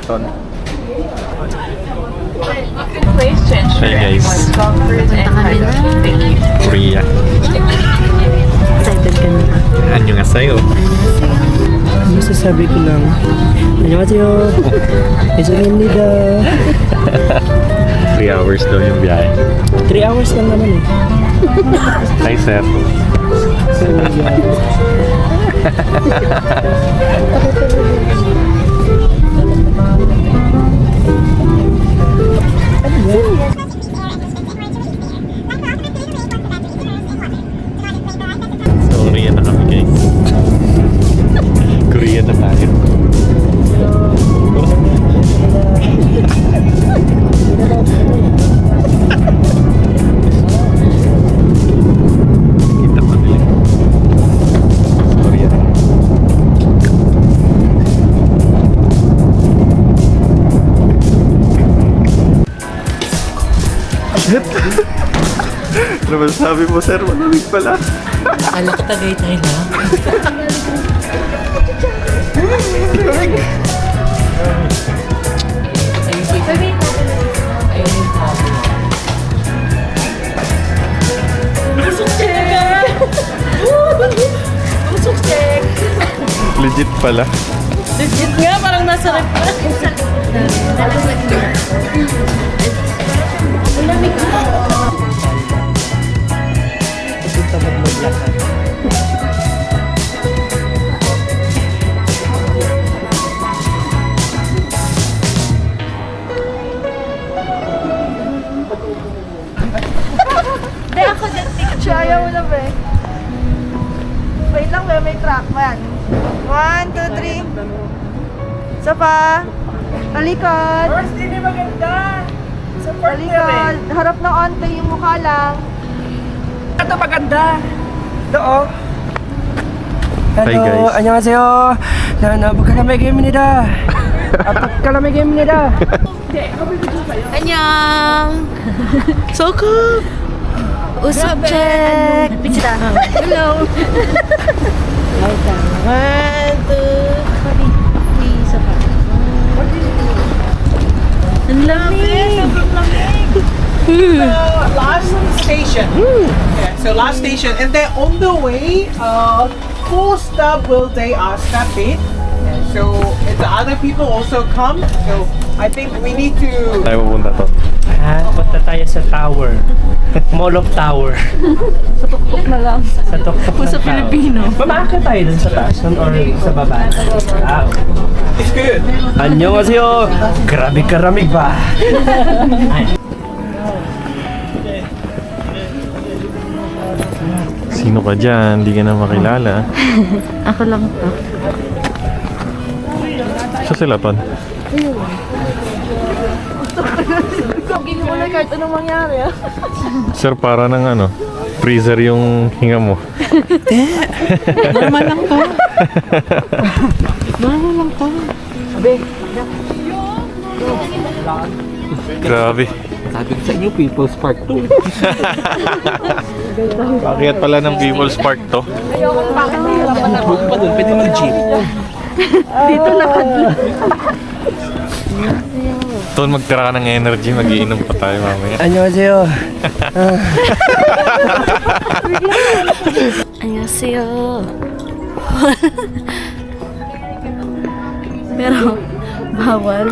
Ton. Please change Hey guys, Korea. Excited ka na ba? Annyeonghaseyo. Masasabi ko lang, 안녕하세요. 죄송합니다. 3 hours daw yung biyahe. 3 hours lang naman eh. Hi sir. So, Korea na kami guys. Korea na tayo. Kita pa nila. Korea. Shit! Ano ba sabi mo sir? Malamig pala. Alak tagay tayo na. Legit pala. Legit nga, parang nasa rep pa. Hindi ako dyan. Ayaw mo na ba eh. Wait lang, may track pa yan. 1, 2, 3. Isa pa. Talikod. First, hindi maganda. Talikod. Harap ng onte yung mukha lang. Ito maganda. Ito Hi guys. 안녕하세요. 부카라메게입니다. 부카라메게입니다. Annyeong! So cool! Usap check! Hello! 1, 2, 3, isa pa. Ang lamig! Last station. Yeah, so last station, and then on the way, full stop will take us that bit. So if the other people also come, so I think we need to. Tayo pupunta to. Punta tayo sa tower. Mall of Tower. Sa tuktok na lang. Sa tuktok ng Sa tower. Pilipino. Mamakit tayo dun sa taas nun or sa baba? It's good. 안녕하세요. Grabe karamig ba? Sino ka dyan? Hindi ka na makilala. Ako lang to. Siya sila Ton. Gini mo na kahit anong mangyari ah. Sir, para ng ano, freezer yung hinga mo. Normal lang to. Normal lang to. Grabe. Sabi ko sa inyo, People's Park to. Bakit pala ng People's Park to? Huwag pa dun, pwede mag-jeep. Dito lakad lang. Ton, magtira ka ng energy, mag-iinom pa tayo mamaya. 안녕하세요. Annyeonghaseyo. Pero bawal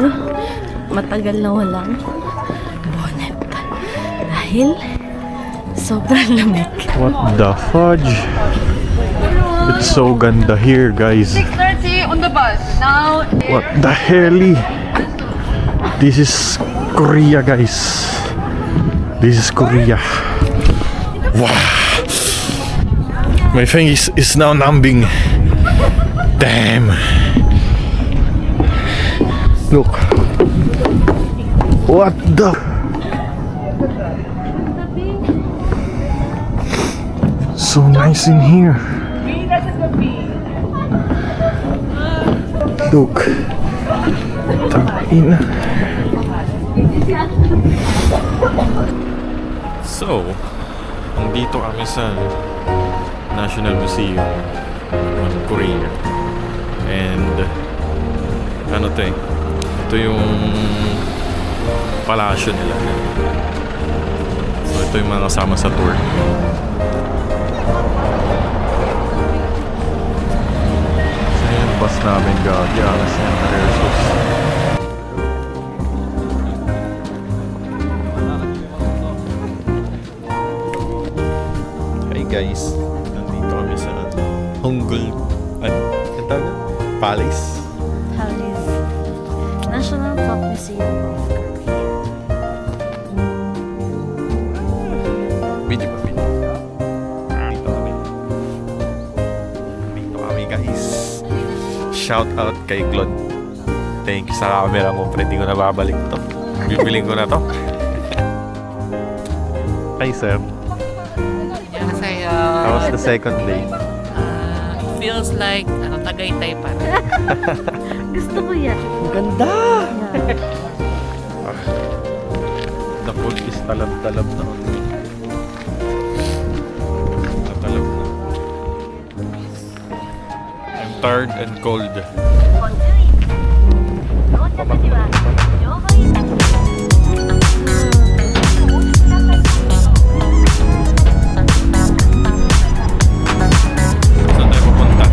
matagal na walang bonnet dahil sobrang lamig. What the fudge? It's so ganda here, guys. 6:30 on the bus. Now What the hell? This is Korea, guys. This is Korea. Wow. My face is now numbing. Damn. Look. What the? So nice in here. Look. Tangina. So, nandito kami sa National Museum of Korea. And ano to eh, Ito yung palasyo nila. So ito yung mga kasama sa tour. So yung bus namin gagi. Alas yung Versus. Hi guys. Nandito kami sa Hongul Palace. Palace. National Folk Museum of Korea. Video pa, video. Dito kami. Dito kami guys. Shout out kay Claude. Thank you sa camera mo, pre. Di ko na babalik to. Bibiling ko na to. Hi sir. Masaya. How was the second day? Feels like Tagaytay pa rin. Gusto ko yan. Ganda! Yeah. The pool is talab-talab na. Talab na. I'm tired and cold. Saan tayo pupunta?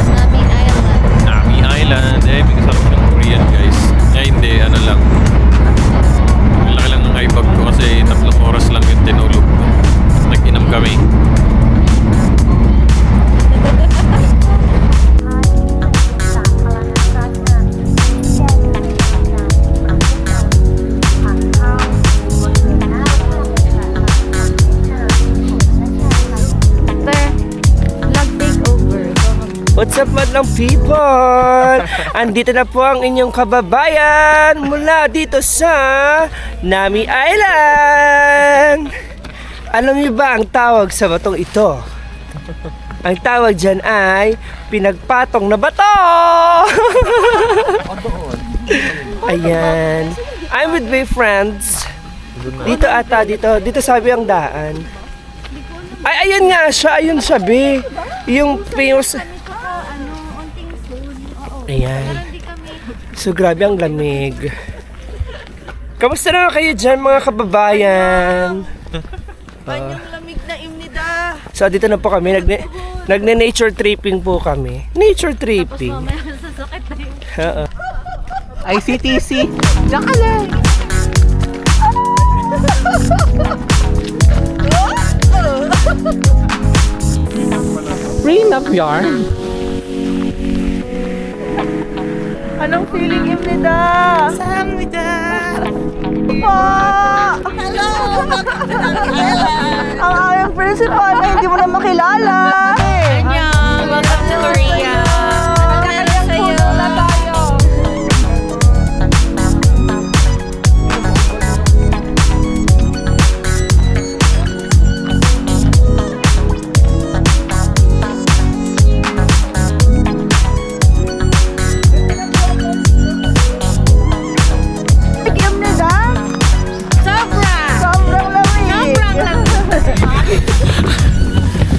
Nami Island. Nami Island. Eh, may kasarap ng Korean guys. Eh, hindi. Ano lang. Ang laki lang ng iPad ko kasi 3 oras lang yung tinulog ko. Nag-inom kami. Vlog takeover. What's up madlang people? Andito na po ang inyong kababayan mula dito sa Nami Island. Alam niyo ba ang tawag sa batong ito? Ang tawag dyan ay pinagpatong na bato! Ayan. I'm with my friends. Dito ata, dito sabi ang daan. Ay, ayun nga siya, ayun siya, be. Yung famous... Ayan. So, grabe ang lamig. Kamusta na kayo dyan, mga kababayan? Anyang lamig na imnida. So, dito na po kami. Nagne-nature tripping po kami. Nature tripping. Oo. ICTC. Diyan ka lang. Prenup yarn. Anong feeling imnida? Samnida. Po! Hello! Ang aming principal na hindi mo na makilala. Welcome to Korea. Puno na tayo. Imnida? Sobrang lamig.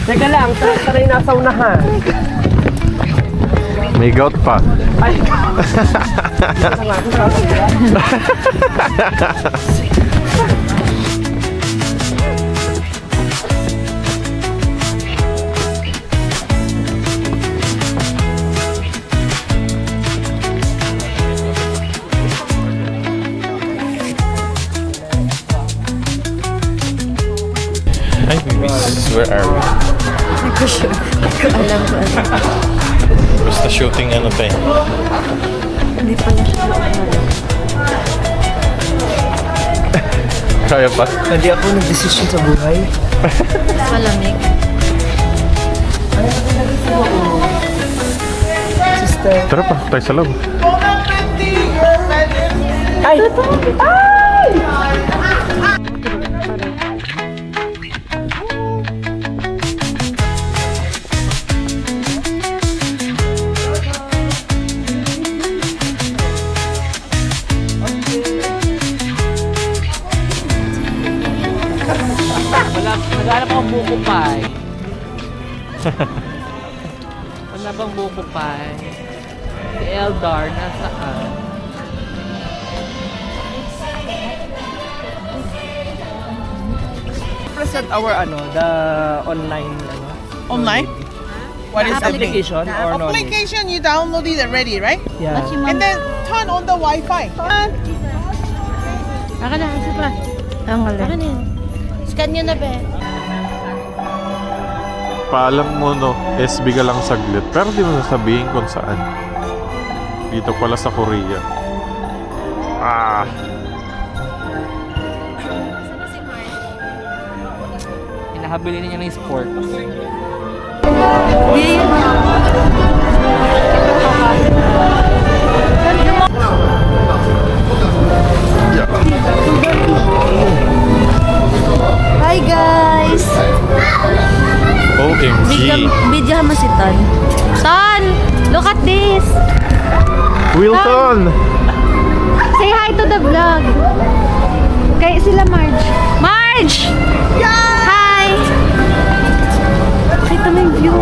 Teka lang, taray nasa unahan. May gout pa. Ay, babies. Where are we? Hindi ko sure. Hindi ko alam kung ano. Basta shooting ano pa eh. Hindi pala siya ano. Kaya pa? Hindi ako nag-decision sa buhay. Malamig. Sister. Tara pa, tayo sa loob. Ay! Ay! Naghanap akong buko pie. Wala bang buko pie? Si Eldar, nasaan? us at our the online Online? What is the link? application or no? Application, you download it already, right? Yeah. And then turn on the Wi-Fi. Aka na, isa pa. Aka na yun. Scan nyo na, be. Paalam mo, no, SB ka lang saglit. Pero di mo sasabihin kung saan. Dito pala sa Korea. Ah! Hinahabili niya ng sport. Hi, guys! OMG! Video mo si Ton. Ton! Look at this! Wilton! Say hi to the vlog. Kay sila Marge. Marge! Hi! Kita mo yung view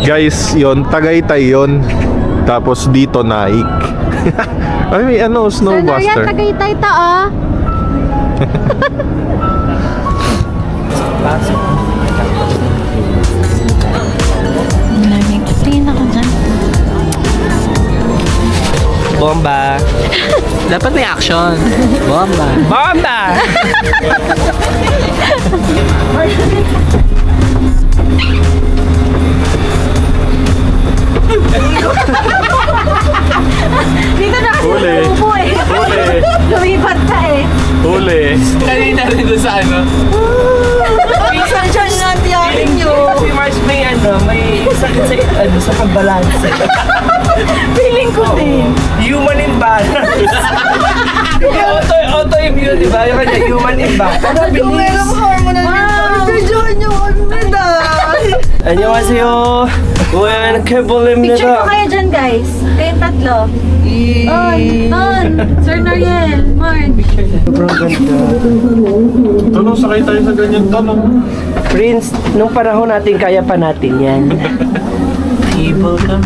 Guys, yon Tagaytay yon. Tapos dito Naik. Ay, may snowbuster. Tagaytay ta, oh. Tingin ako dyan. Bomba. Dapat may action. Bomba. Bomba! Dito na kasi Huli. umupo eh. Huli. Lumipat ka eh. Huli. Kanina rin doon sa ano. Minsan siya nandiyakin nyo. Si Mars may sakit sa pagbalanse. Feeling ko din. Human imbalance. Autoimmune, di ba? Yung kanya, human imbalance. Ano, Kung merong hormonal videoan nyo kami na. 안녕하세요. 왜 Picture ko 케볼입니다. kayo dyan, guys. Kayong tatlo. Ton, Sir Noriel, Marge. Sobrang ganda. Tanong, sakay tayo sa ganyan tanong. Prince, nung panahon natin, kaya pa natin yan. People come.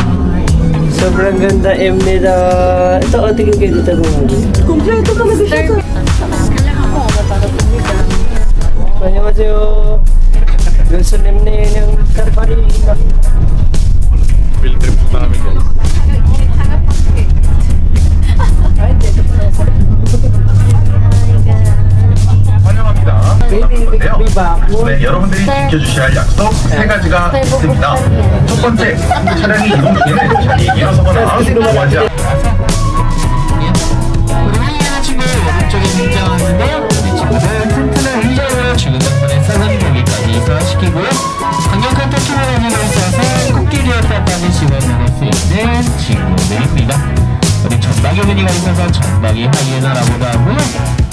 Sobrang ganda, nila. Ito, tingin kayo dito. Kompleto talaga siya. 안녕하세요. 교수님 yung Carbarina. Field trip namin, guys. 환영합니다. 바쁜데요. 비바. 네, 여러분들이 지켜주셔야 할 약속 세 가지가 있습니다. 첫 번째, 차량이 이동 중에는 자리 일어서거나 노하지 않 우리 친구 오른쪽에 등장하는데요. 우리 친구는 튼튼한 의자로 주는 덕분에 사선보기까지 이동시키고요. 강력한 터치원을 있어서 코끼리였다 빠진 시간 나갈 수 있는 친구들입니다. 우리 전방에 분위기가 있어서 전방이 하이에나라고도 하고요.